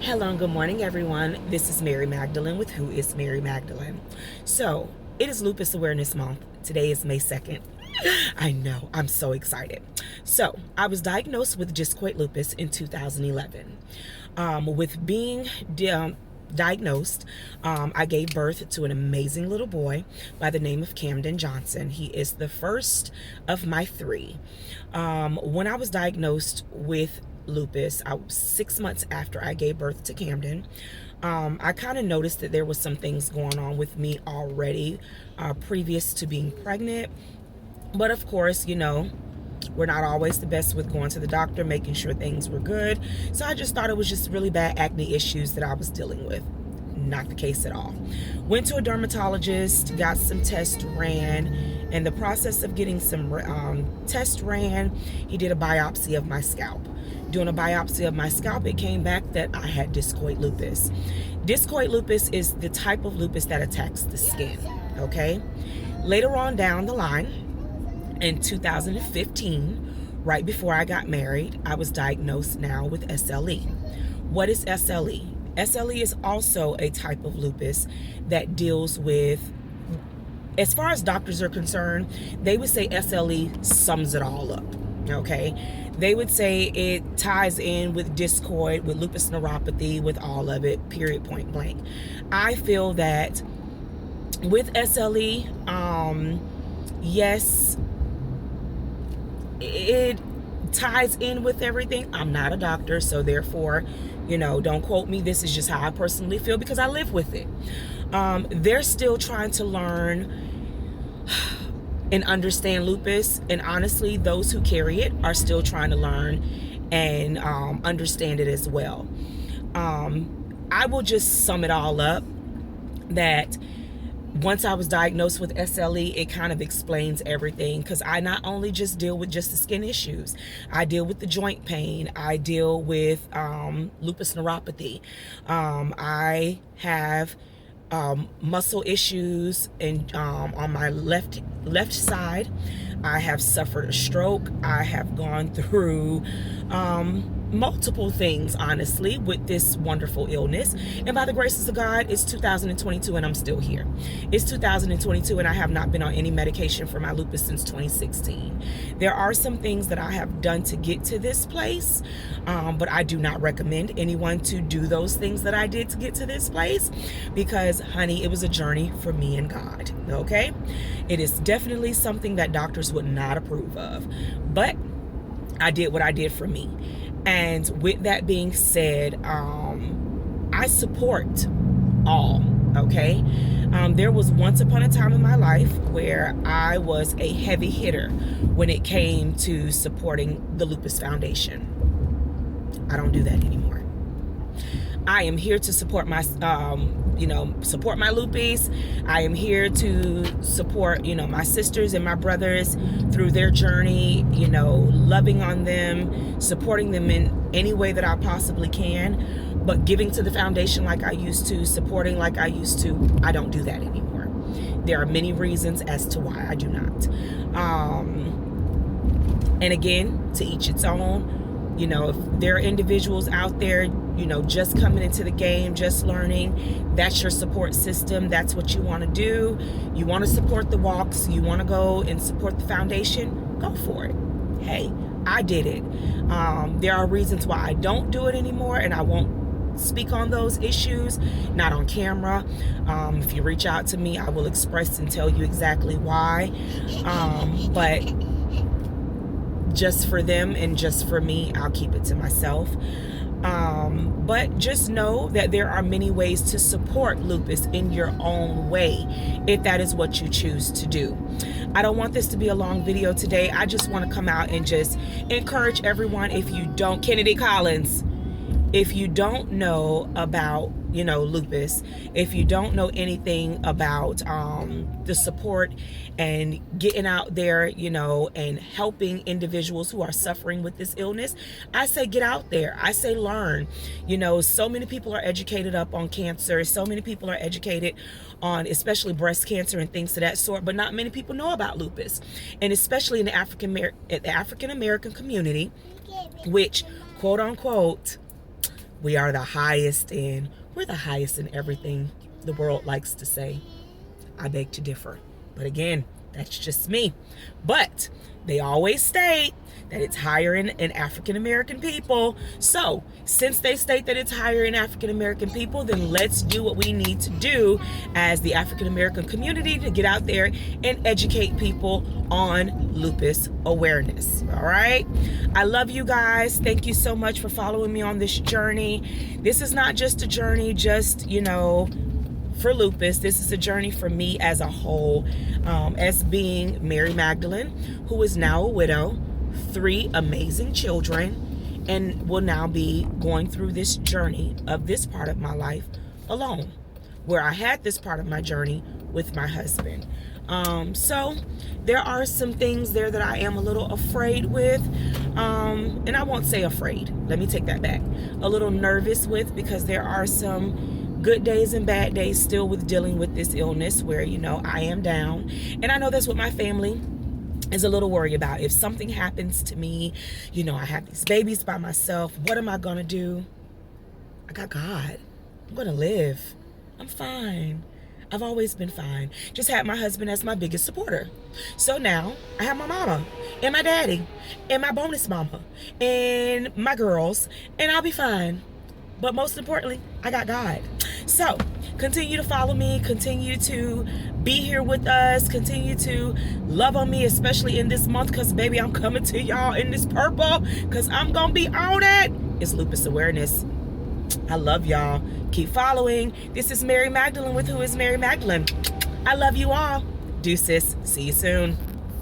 Hello and good morning, everyone. This is Mary Magdalene with Who is Mary Magdalene. So, it is Lupus Awareness Month. Today is May 2nd. I know, I'm so excited. So, I was diagnosed with discoid lupus in 2011. With being diagnosed, I gave birth to an amazing little boy by the name of Camden Johnson. He is the first of my three. When I was diagnosed with lupus, I was 6 months after I gave birth to Camden. I kind of noticed that there was some things going on with me already previous to being pregnant. But of course, we're not always the best with going to the doctor, making sure things were good. So I just thought it was just really bad acne issues that I was dealing with. Not the case at all. Went to a dermatologist, got some tests ran. In the process of getting some tests ran, he did a biopsy of my scalp. Doing a biopsy of my scalp, it came back that I had discoid lupus. Discoid lupus is the type of lupus that attacks the skin, okay? Later on down the line, in 2015, right before I got married, I was diagnosed now with SLE. What is SLE? SLE is also a type of lupus that deals with, as far as doctors are concerned, they would say SLE sums it all up, okay? They would say it ties in with discoid, with lupus neuropathy, with all of it, period, point blank. I feel that with SLE, yes, it ties in with everything. I'm not a doctor, so therefore, don't quote me. This is just how I personally feel because I live with it. They're still trying to learn and understand lupus, and honestly, those who carry it are still trying to learn and understand it as well. I will just sum it all up that once I was diagnosed with SLE, it kind of explains everything, because I not only just deal with just the skin issues, I deal with the joint pain, I deal with lupus neuropathy, I have muscle issues and on my left side. I have suffered a stroke. I have gone through multiple things, honestly, with this wonderful illness. And by the graces of God, it's 2022 and I'm still here. It's 2022 and I have not been on any medication for my lupus since 2016. There are some things that I have done to get to this place, but I do not recommend anyone to do those things that I did to get to this place because, honey, it was a journey for me and God, okay? It is definitely something that doctors would not approve of, but I did what I did for me. And with that being said, I support all, okay? There was once upon a time in my life where I was a heavy hitter when it came to supporting the Lupus Foundation. I don't do that anymore. I am here to support my, support my lupus. I am here to support, my sisters and my brothers through their journey, loving on them, supporting them in any way that I possibly can. But giving to the foundation like I used to, supporting like I used to, I don't do that anymore. There are many reasons as to why I do not. And again, to each its own. If there are individuals out there, just coming into the game, just learning, that's your support system. That's what you want to do. You want to support the walks. You want to go and support the foundation. Go for it. Hey, I did it. There are reasons why I don't do it anymore, and I won't speak on those issues, not on camera. If you reach out to me, I will express and tell you exactly why. But just for them and just for me, I'll keep it to myself. But just know that there are many ways to support lupus in your own way, if that is what you choose to do. I don't want this to be a long video today. I just want to come out and just encourage everyone. If you don't, Kennedy Collins, if you don't know about, lupus, if you don't know anything about the support and getting out there, and helping individuals who are suffering with this illness, I say get out there. I say learn. So many people are educated up on cancer. So many people are educated on especially breast cancer and things of that sort, but not many people know about lupus. And especially in the African American community, which, quote unquote, We are the highest in, we're the highest in everything the world likes to say. I beg to differ. But again, that's just me. But they always state that it's higher in African American people. So since they state that it's higher in African American people, then let's do what we need to do as the African American community to get out there and educate people on lupus awareness. All right. I love you guys. Thank you so much for following me on this journey. This is not just a journey, just, for lupus. This is a journey for me as a whole, as being Mary Magdalene, who is now a widow, 3 amazing children, and will now be going through this journey of this part of my life alone, where I had this part of my journey with my husband. So there are some things there that I am a little afraid with, and I won't say afraid, let me take that back, a little nervous with, because there are some good days and bad days still with dealing with this illness where, I am down. And I know that's what my family is a little worried about. If something happens to me, I have these babies by myself, what am I going to do? I got God. I'm going to live. I'm fine. I've always been fine. Just had my husband as my biggest supporter. So now I have my mama and my daddy and my bonus mama and my girls, and I'll be fine. But most importantly, I got God. So continue to follow me, continue to be here with us, continue to love on me, especially in this month, because baby, I'm coming to y'all in this purple, because I'm gonna be on it. It's lupus awareness. I love y'all. Keep following. This is Mary Magdalene with Who is Mary Magdalene. I love you all. Deuces. See you soon.